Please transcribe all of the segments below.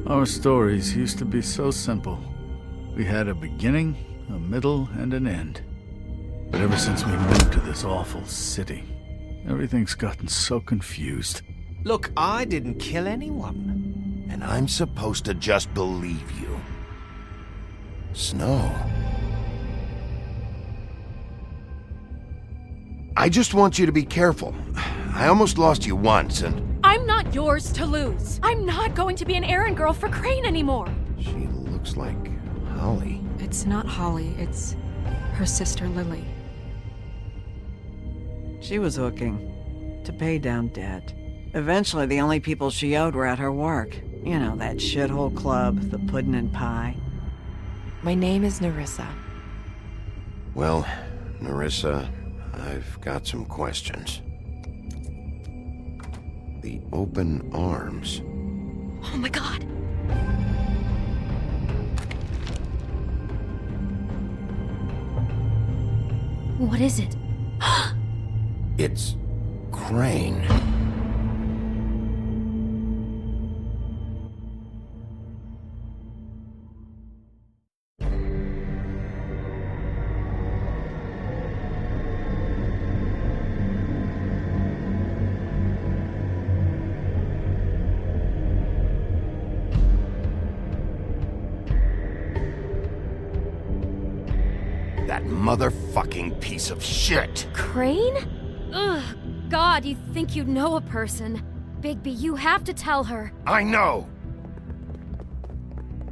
Our stories used to be so simple. We had a beginning, a middle, and an end. But ever since we moved to this awful city, everything's gotten so confused. Look, I didn't kill anyone. And I'm supposed to just believe you. Snow. I just want you to be careful. I almost lost you once, and... I'm not yours to lose. I'm not going to be an errand girl for Crane anymore. She looks like Holly. It's not Holly, it's her sister Lily. She was hooking to pay down debt. Eventually, the only people she owed were at her work. You know, that shithole club, the Puddin' and Pie. My name is Nerissa. Well, Nerissa, I've got some questions. The open arms. Oh my god. What is it? It's Crane. That motherfucking piece of shit! Crane? Ugh, God, you think you know a person. Bigby, you have to tell her. I know!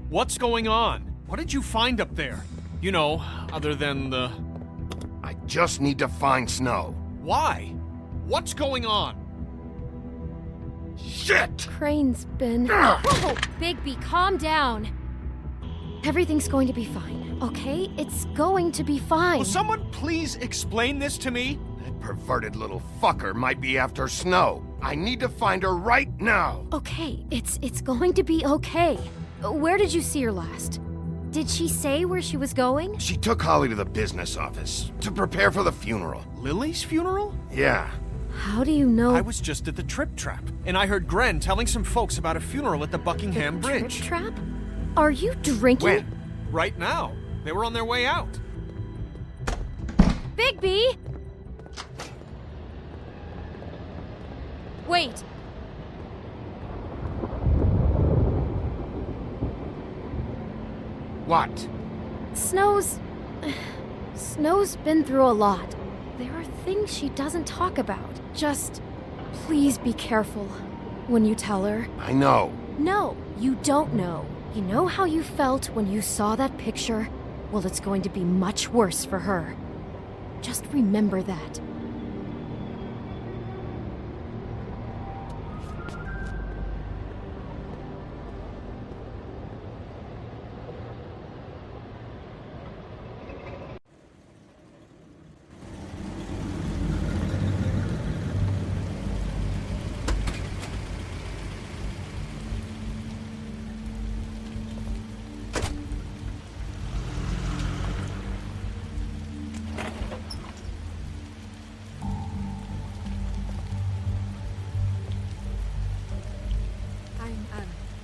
What's going on? What did you find up there? You know, other than the... I just need to find Snow. Why? What's going on? Shit! Crane's been... Whoa! Bigby, calm down. Everything's going to be fine, okay? It's going to be fine. Will someone please explain this to me? That perverted little fucker might be after Snow. I need to find her right now! Okay, it's going to be okay. Where did you see her last? Did she say where she was going? She took Holly to the business office to prepare for the funeral. Lily's funeral? Yeah. How do you know? I was just at the Trip Trap, and I heard Gren telling some folks about a funeral at the Buckingham Bridge. Trip trap? Are you drinking? When? Right now. They were on their way out. Bigby! Wait. What? Snow's been through a lot. There are things she doesn't talk about. Just please be careful when you tell her. I know. No, you don't know. You know how you felt when you saw that picture? Well, it's going to be much worse for her. Just remember that.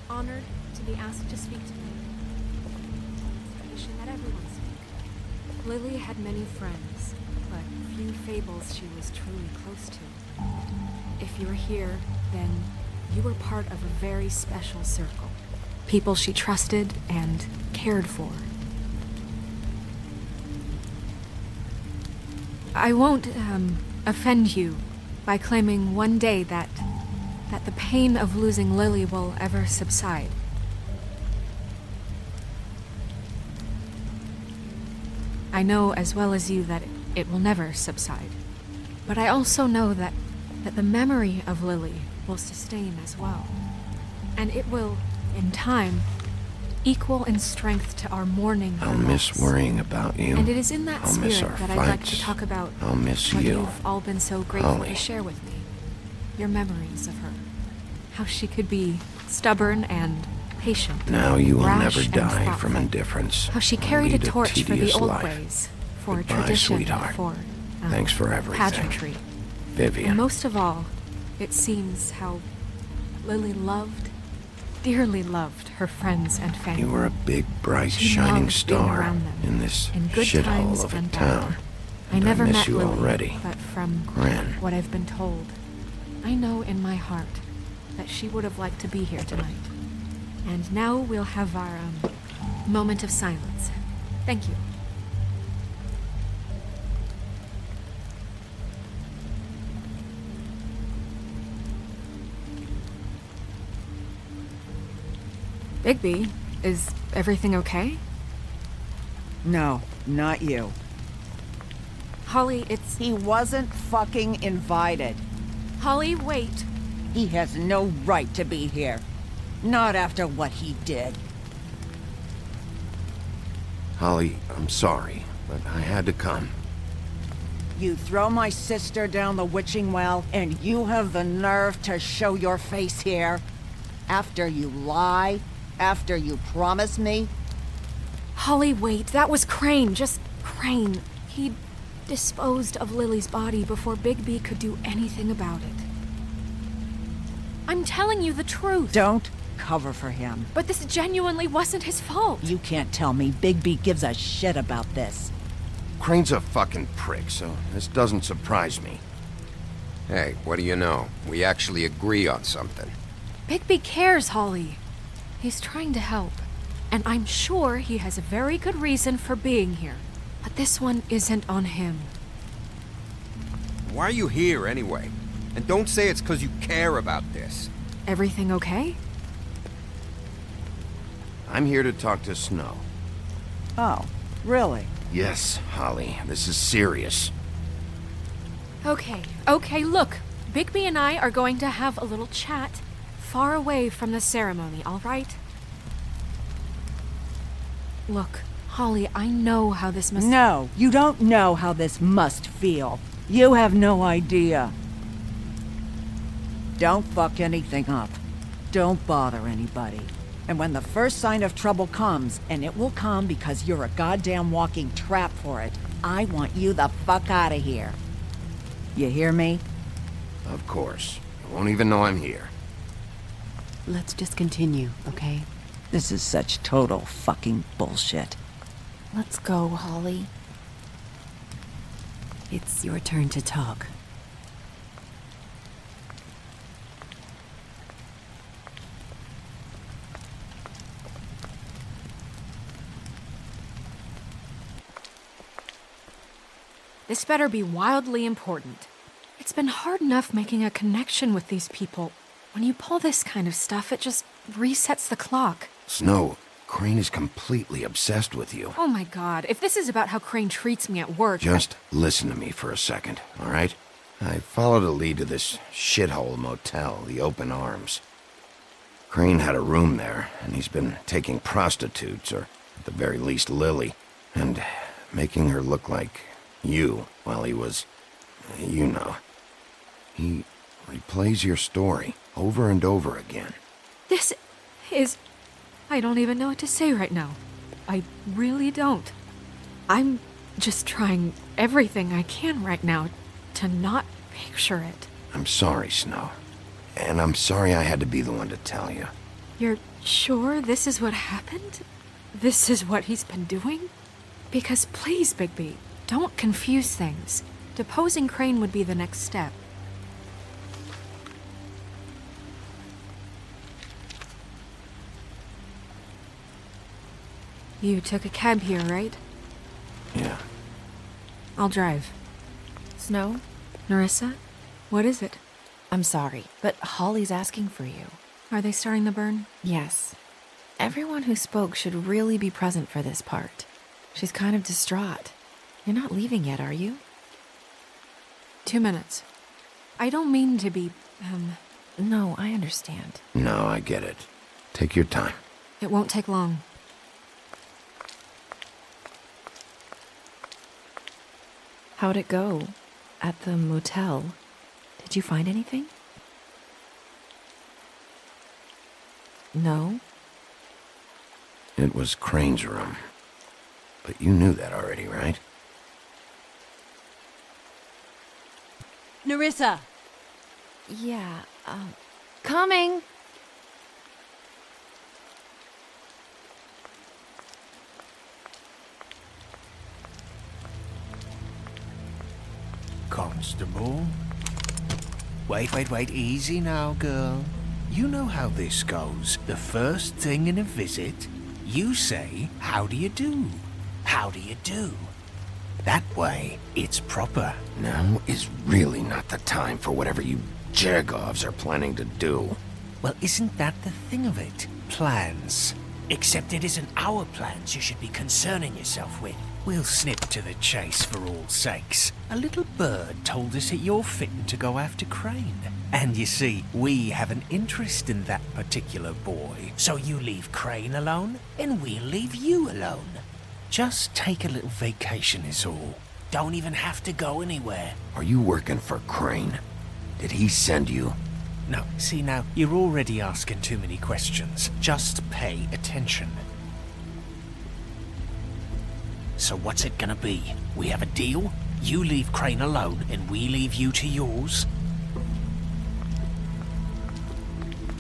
Honored to be asked to speak to me. It's tradition that everyone speak. Lily had many friends, but few fables she was truly close to. If you're here, then you were part of a very special circle. People she trusted and cared for. I won't, offend you by claiming one day that the pain of losing Lily will ever subside. I know as well as you that it will never subside. But I also know that the memory of Lily will sustain as well. And it will, in time, equal in strength to our mourning. I'll miss worrying about you. And it is in that I'll miss spirit our that I'd like fights. to talk about I'll miss what you. you've all been so grateful Holly. to share with me. Your memories of her. How she could be stubborn and patient. Now you will rash never and die thoughtful. from indifference. How she I'll carried a lead torch for the tedious old life. ways, for Goodbye, tradition, sweetheart. for Thanks for everything. pageantry. Vivian. And most of all, it seems how Lily loved dearly loved her friends and family. You were a big, bright, She shining loved being star around them, in this in good times shithole of a and bad. town. I And never miss met you Lily, already. but from Gran. what I've been told, I know in my heart that she would have liked to be here tonight. And now we'll have our moment of silence. Thank you. Bigby, is everything okay? No, not you. Holly, it's... He wasn't fucking invited. Holly, wait. He has no right to be here. Not after what he did. Holly, I'm sorry, but I had to come. You throw my sister down the witching well, and you have the nerve to show your face here? After you lie? After you promise me? Holly, wait. That was Crane. Just Crane. He disposed of Lily's body before Bigby could do anything about it. I'm telling you the truth. Don't cover for him. But this genuinely wasn't his fault. You can't tell me Bigby gives a shit about this. Crane's a fucking prick, so this doesn't surprise me. Hey, what do you know? We actually agree on something. Bigby cares, Holly. He's trying to help. And I'm sure he has a very good reason for being here. But this one isn't on him. Why are you here anyway? And don't say it's because you care about this. Everything okay? I'm here to talk to Snow. Oh, really? Yes, Holly, this is serious. Okay, look. Bigby and I are going to have a little chat far away from the ceremony, all right? Look, Holly, I know how this must... No, you don't know how this must feel. You have no idea. Don't fuck anything up. Don't bother anybody. And when the first sign of trouble comes, and it will come because you're a goddamn walking trap for it, I want you the fuck out of here. You hear me? Of course. You won't even know I'm here. Let's just continue, okay? This is such total fucking bullshit. Let's go, Holly. It's your turn to talk. This better be wildly important. It's been hard enough making a connection with these people. When you pull this kind of stuff, it just resets the clock. Snow, Crane is completely obsessed with you. Oh my god, if this is about how Crane treats me at work... Just listen to me for a second, all right? I followed a lead to this shithole motel, the Open Arms. Crane had a room there, and he's been taking prostitutes, or at the very least Lily, and making her look like you while he was... you know. He replays your story over and over again. This is... I don't even know what to say right now. I really don't. I'm just trying everything I can right now to not picture it. I'm sorry, Snow. And I'm sorry I had to be the one to tell you. You're sure this is what happened? This is what he's been doing? Because please, Bigby, don't confuse things. Deposing Crane would be the next step. You took a cab here, right? Yeah. I'll drive. Snow, Nerissa? What is it? I'm sorry, but Holly's asking for you. Are they starting the burn? Yes. Everyone who spoke should really be present for this part. She's kind of distraught. You're not leaving yet, are you? 2 minutes. I don't mean to be, No, I understand. No, I get it. Take your time. It won't take long. How'd it go? At the motel? Did you find anything? No? It was Crane's room. But you knew that already, right? Nerissa! Yeah, coming! Constable. Wait, easy now, girl. You know how this goes. The first thing in a visit, you say, how do you do? How do you do? That way, it's proper. Now is really not the time for whatever you Jergovs are planning to do. Well, isn't that the thing of it? Plans. Except it isn't our plans you should be concerning yourself with. We'll snip to the chase for all sakes. A little bird told us that you're fitting to go after Crane. And you see, we have an interest in that particular boy. So you leave Crane alone, and we'll leave you alone. Just take a little vacation is all. Don't even have to go anywhere. Are you working for Crane? Did he send you? No, see now, you're already asking too many questions. Just pay attention. So what's it gonna be? We have a deal? You leave Crane alone, and we leave you to yours?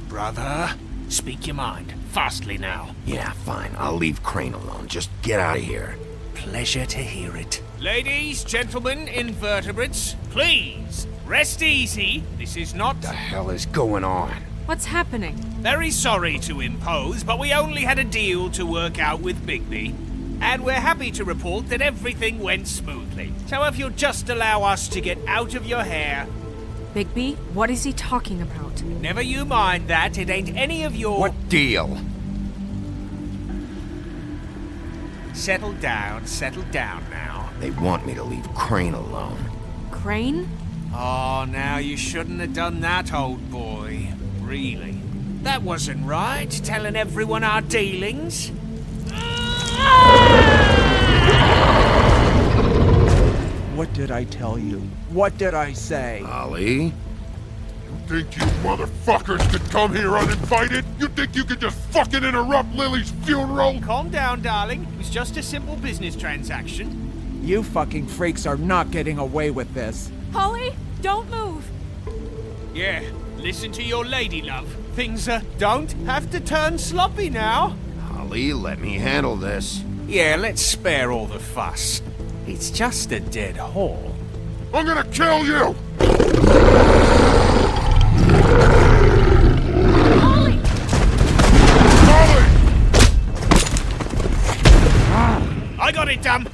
Brother, speak your mind. Fastly now. Yeah, fine. I'll leave Crane alone. Just get out of here. Pleasure to hear it. Ladies, gentlemen, invertebrates, please, rest easy. This is not... What the hell is going on? What's happening? Very sorry to impose, but we only had a deal to work out with Bigby. And we're happy to report that everything went smoothly. So if you'll just allow us to get out of your hair... Bigby, what is he talking about? Never you mind that, it ain't any of your... What deal? Settle down now. They want me to leave Crane alone. Crane? Oh, now you shouldn't have done that, old boy. Really. That wasn't right, telling everyone our dealings. What did I tell you? What did I say? Ollie? You think you motherfuckers could come here uninvited? You think you could just fucking interrupt Lily's funeral? Calm down, darling. It was just a simple business transaction. You fucking freaks are not getting away with this. Holly, don't move! Yeah, listen to your lady love. Things don't have to turn sloppy now. Ollie, let me handle this. Yeah, let's spare all the fuss. It's just a dead hall. I'm gonna kill you! Holly! I got it, damn!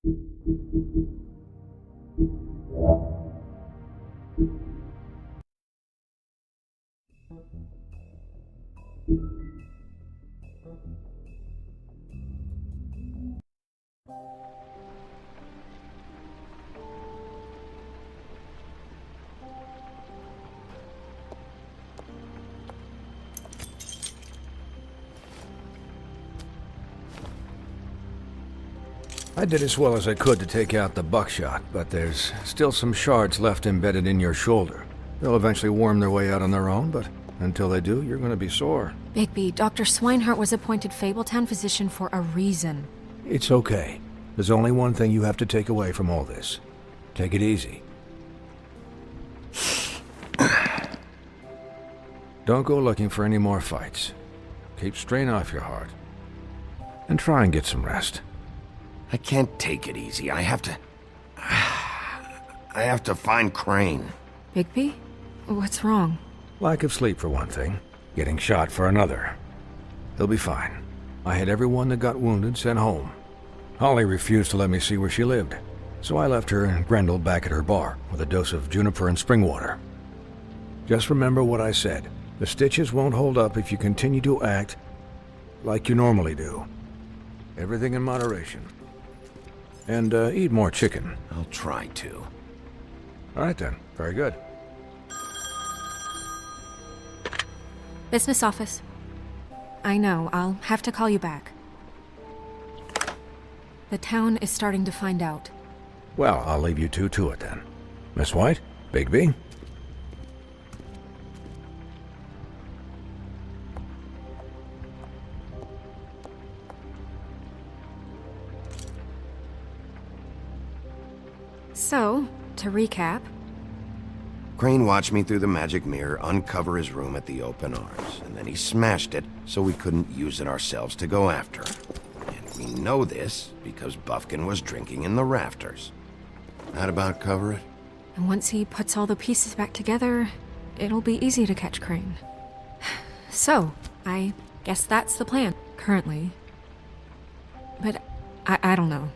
I did as well as I could to take out the buckshot, but there's still some shards left embedded in your shoulder. They'll eventually worm their way out on their own, but until they do, you're gonna be sore. Bigby, Dr. Swinehart was appointed Fabletown physician for a reason. It's okay. There's only one thing you have to take away from all this. Take it easy. Don't go looking for any more fights. Keep strain off your heart. And try and get some rest. I can't take it easy. I have to find Crane. Bigby? What's wrong? Lack of sleep for one thing. Getting shot for another. He'll be fine. I had everyone that got wounded sent home. Holly refused to let me see where she lived, so I left her and Grendel back at her bar with a dose of juniper and spring water. Just remember what I said. The stitches won't hold up if you continue to act like you normally do. Everything in moderation. And eat more chicken. I'll try to. All right then. Very good. Business office. I know, I'll have to call you back. The town is starting to find out. Well, I'll leave you two to it then. Miss White? Bigby? So, to recap... Crane watched me through the magic mirror uncover his room at the open arms, and then he smashed it so we couldn't use it ourselves to go after him. And we know this because Buffkin was drinking in the rafters. That about cover it? And once he puts all the pieces back together, it'll be easy to catch Crane. So, I guess that's the plan, currently. But I don't know.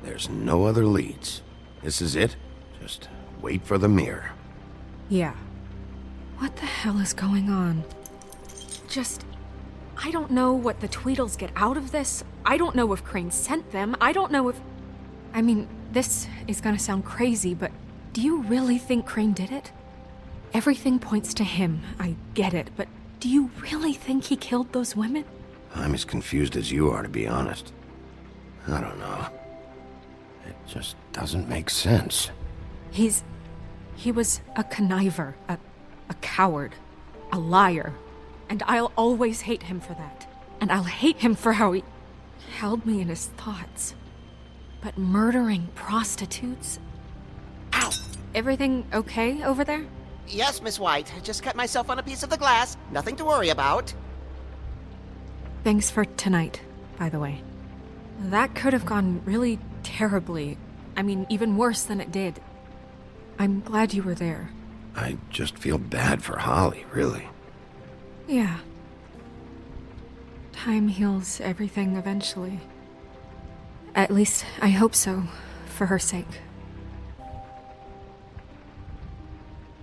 There's no other leads. This is it. Just wait for the mirror. Yeah. What the hell is going on? I don't know what the Tweedles get out of this. I don't know if Crane sent them. I don't know if... I mean, this is gonna sound crazy, but do you really think Crane did it? Everything points to him, I get it, but do you really think he killed those women? I'm as confused as you are, to be honest. I don't know. It just doesn't make sense. He was a conniver, a coward, a liar, and I'll always hate him for that. And I'll hate him for how he held me in his thoughts. But murdering prostitutes? Ow! Everything okay over there? Yes, Miss White. Just cut myself on a piece of the glass. Nothing to worry about. Thanks for tonight, by the way. That could have gone really terribly. I mean, even worse than it did. I'm glad you were there. I just feel bad for Holly, really. Yeah. Time heals everything eventually. At least, I hope so, for her sake.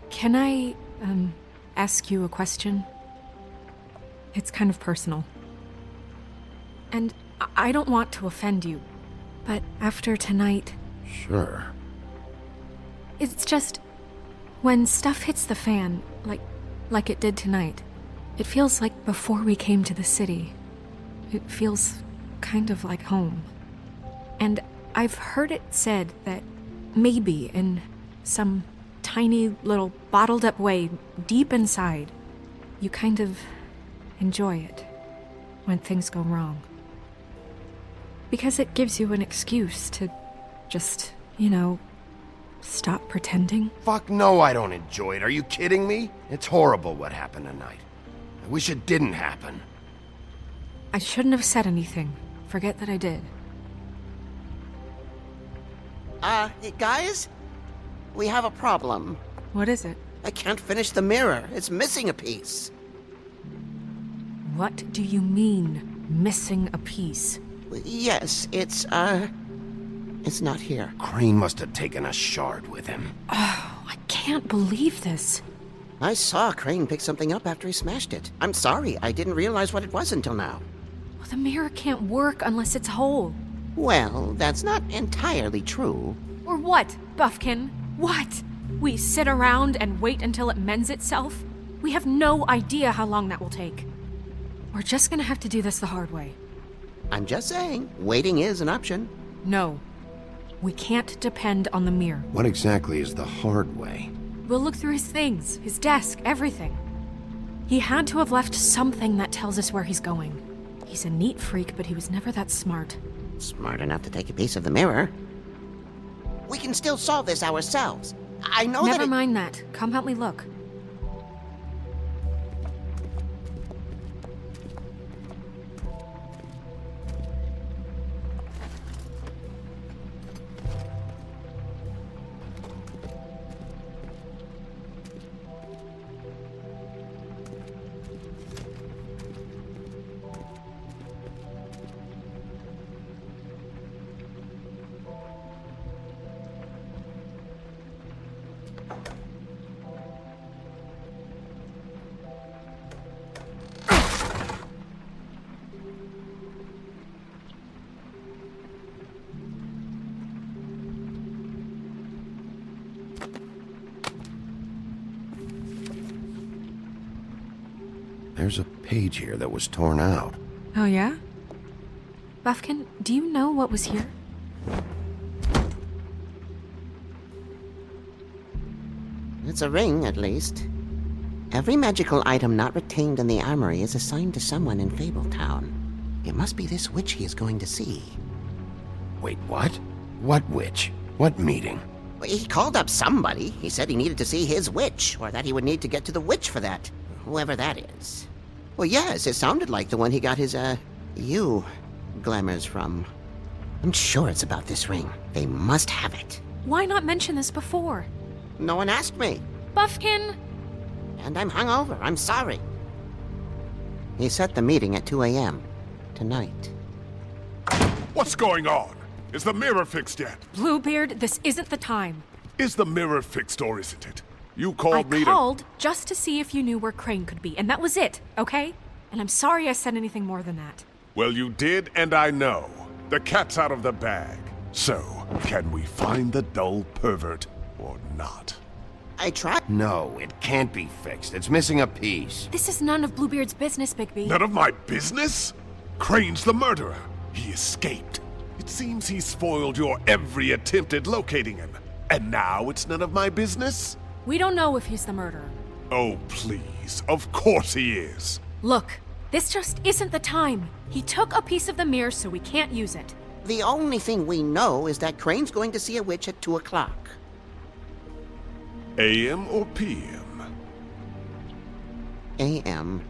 Can I, ask you a question? It's kind of personal. And I don't want to offend you, but after tonight... Sure. It's just... when stuff hits the fan, like it did tonight, it feels like before we came to the city. It feels kind of like home. And I've heard it said that maybe in some tiny little bottled up way deep inside, you kind of enjoy it when things go wrong. Because it gives you an excuse to just, stop pretending. Fuck no, I don't enjoy it. Are you kidding me? It's horrible what happened tonight. I wish it didn't happen. I shouldn't have said anything. Forget that I did. Guys? We have a problem. What is it? I can't finish the mirror. It's missing a piece. What do you mean, missing a piece? Yes, it's, It's not here. Crane must have taken a shard with him. Oh, I can't believe this. I saw Crane pick something up after he smashed it. I'm sorry, I didn't realize what it was until now. Well, the mirror can't work unless it's whole. Well, that's not entirely true. Or what, Buffkin? What? We sit around and wait until it mends itself? We have no idea how long that will take. We're just gonna have to do this the hard way. I'm just saying, waiting is an option. No. We can't depend on the mirror. What exactly is the hard way? We'll look through his things, his desk, everything. He had to have left something that tells us where he's going. He's a neat freak, but he was never that smart. Smart enough to take a piece of the mirror. We can still solve this ourselves. I know that Never mind that. Come help me look. There's a page here that was torn out. Oh, yeah? Buffkin, do you know what was here? It's a ring, at least. Every magical item not retained in the armory is assigned to someone in Fabletown. It must be this witch he is going to see. Wait, what? What witch? What meeting? He called up somebody. He said he needed to see his witch, or that he would need to get to the witch for that. Whoever that is. Well, yes, it sounded like the one he got his, glamours from. I'm sure it's about this ring. They must have it. Why not mention this before? No one asked me. Buffkin! And I'm hungover. I'm sorry. He set the meeting at 2 a.m. tonight. What's going on? Is the mirror fixed yet? Bluebeard, this isn't the time. Is the mirror fixed or isn't it? You called me I called just to see if you knew where Crane could be, and that was it, okay? And I'm sorry I said anything more than that. Well, you did, and I know. The cat's out of the bag. So, can we find the dull pervert or not? I tried. No, it can't be fixed. It's missing a piece. This is none of Bluebeard's business, Bigby. None of my business? Crane's the murderer. He escaped. It seems he spoiled your every attempt at locating him. And now it's none of my business? We don't know if he's the murderer. Oh, please. Of course he is. Look, this just isn't the time. He took a piece of the mirror, so we can't use it. The only thing we know is that Crane's going to see a witch at 2 o'clock. AM or PM? AM.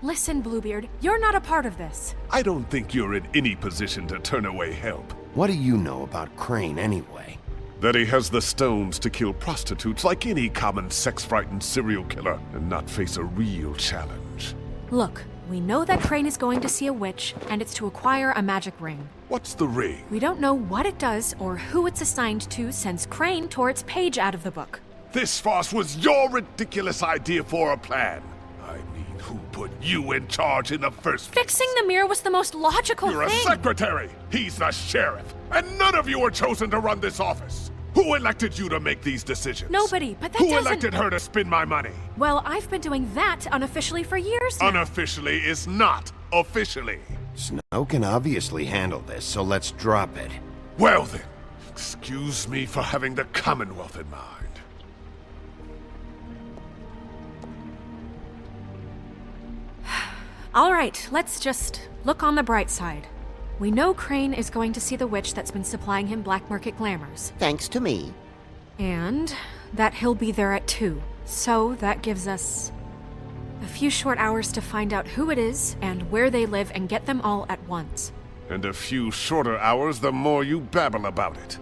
Listen, Bluebeard, you're not a part of this. I don't think you're in any position to turn away help. What do you know about Crane anyway? That he has the stones to kill prostitutes like any common sex-frightened serial killer and not face a real challenge. Look, we know that Crane is going to see a witch, and it's to acquire a magic ring. What's the ring? We don't know what it does or who it's assigned to since Crane tore its page out of the book. This farce was your ridiculous idea for a plan. I mean, who put you in charge in the first place? Fixing the mirror was the most logical You're thing. a secretary. He's the sheriff. And none of you were chosen to run this office. Who elected you to make these decisions? Nobody, but that Who doesn't... elected her to spend my money? Well, I've been doing that unofficially for years now. Unofficially is not officially. Snow can obviously handle this, so let's drop it. Well then, excuse me for having the Commonwealth in mind. All right, let's just look on the bright side. We know Crane is going to see the witch that's been supplying him black market glamours. Thanks to me. And that he'll be there at 2. So that gives us a few short hours to find out who it is and where they live and get them all at once. And a few shorter hours the more you babble about it.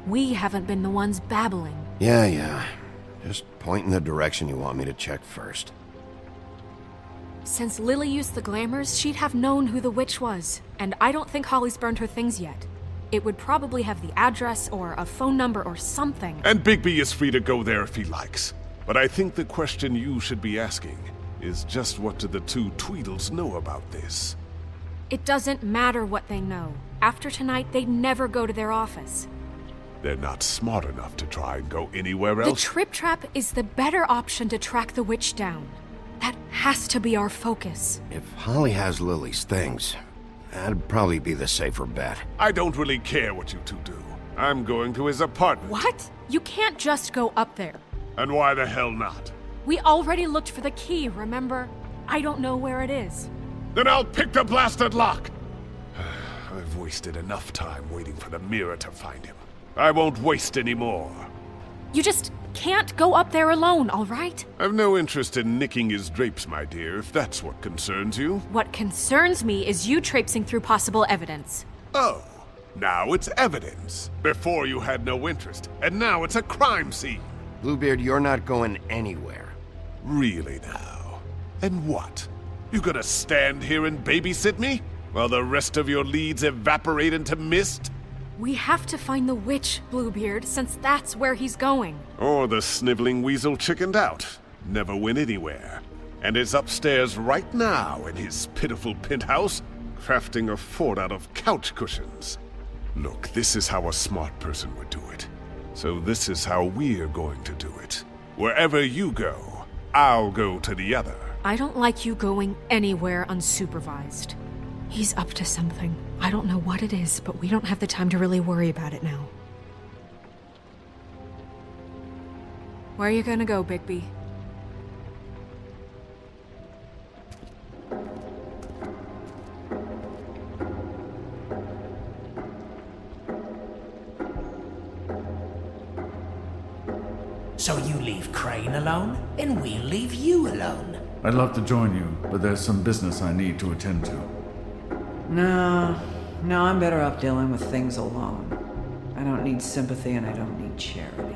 We haven't been the ones babbling. Yeah. Just point in the direction you want me to check first. Since Lily used the glamours, she'd have known who the witch was. And I don't think Holly's burned her things yet. It would probably have the address or a phone number or something. And Bigby is free to go there if he likes. But I think the question you should be asking is just what do the two Tweedles know about this? It doesn't matter what they know. After tonight, they'd never go to their office. They're not smart enough to try and go anywhere The else. Trip Trap is the better option to track the witch down. That has to be our focus. If Holly has Lily's things, that'd probably be the safer bet. I don't really care what you two do. I'm going to his apartment. What? You can't just go up there. And why the hell not? We already looked for the key, remember? I don't know where it is. Then I'll pick the blasted lock! I've wasted enough time waiting for the mirror to find him. I won't waste any more. You just can't go up there alone, all right? I've no interest in nicking his drapes, my dear, if that's what concerns you. What concerns me is you traipsing through possible evidence. Oh, now it's evidence. Before you had no interest, and now it's a crime scene. Bluebeard, you're not going anywhere. Really now? And what? You gonna stand here and babysit me? While the rest of your leads evaporate into mist? We have to find the witch, Bluebeard, since that's where he's going. Or the sniveling weasel chickened out. Never went anywhere. And is upstairs right now in his pitiful penthouse, crafting a fort out of couch cushions. Look, this is how a smart person would do it. So this is how we're going to do it. Wherever you go, I'll go to the other. I don't like you going anywhere unsupervised. He's up to something. I don't know what it is, but we don't have the time to really worry about it now. Where are you gonna go, Bigby? So you leave Crane alone, and we'll leave you alone. I'd love to join you, but there's some business I need to attend to. No, I'm better off dealing with things alone. I don't need sympathy and I don't need charity.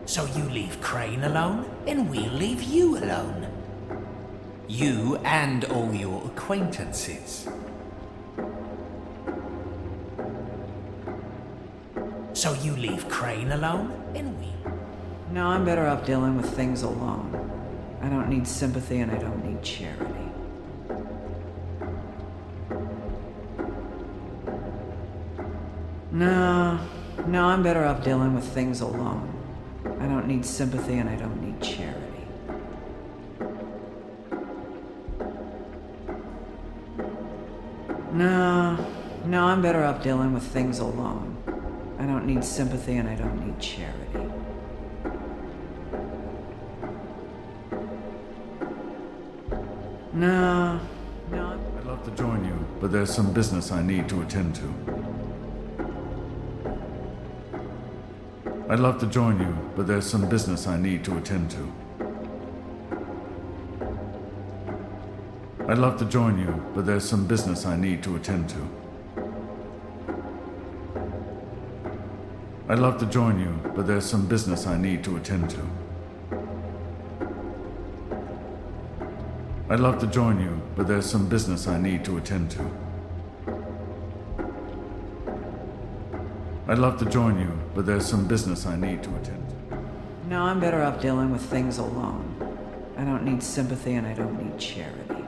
So you leave Crane alone, and we'll leave you alone. You and all your acquaintances. So you leave Crane alone, and we... No, I'm better off dealing with things alone. I don't need sympathy and I don't need charity. No, I'm better off dealing with things alone. I don't need sympathy and I don't need charity. No, I'm better off dealing with things alone. I don't need sympathy and I don't need charity. No, I'd love to join you, but there's some business I need to attend to. I'd love to join you, but there's some business I need to attend to. I'd love to join you, but there's some business I need to attend to. I'd love to join you, but there's some business I need to attend to. I'd love to join you, but there's some business I need to attend to. I'd love to join you, but there's some business I need to attend to. No, I'm better off dealing with things alone. I don't need sympathy and I don't need charity.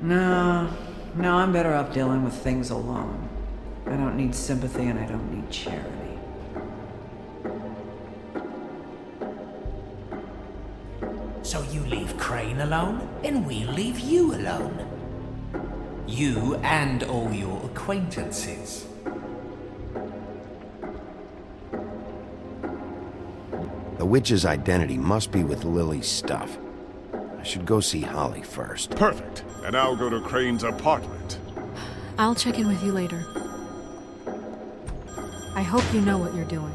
No, I'm better off dealing with things alone. I don't need sympathy and I don't need charity. So you leave Crane alone, and we'll leave you alone. You and all your acquaintances. The witch's identity must be with Lily's stuff. I should go see Holly first. Perfect. And I'll go to Crane's apartment. I'll check in with you later. I hope you know what you're doing.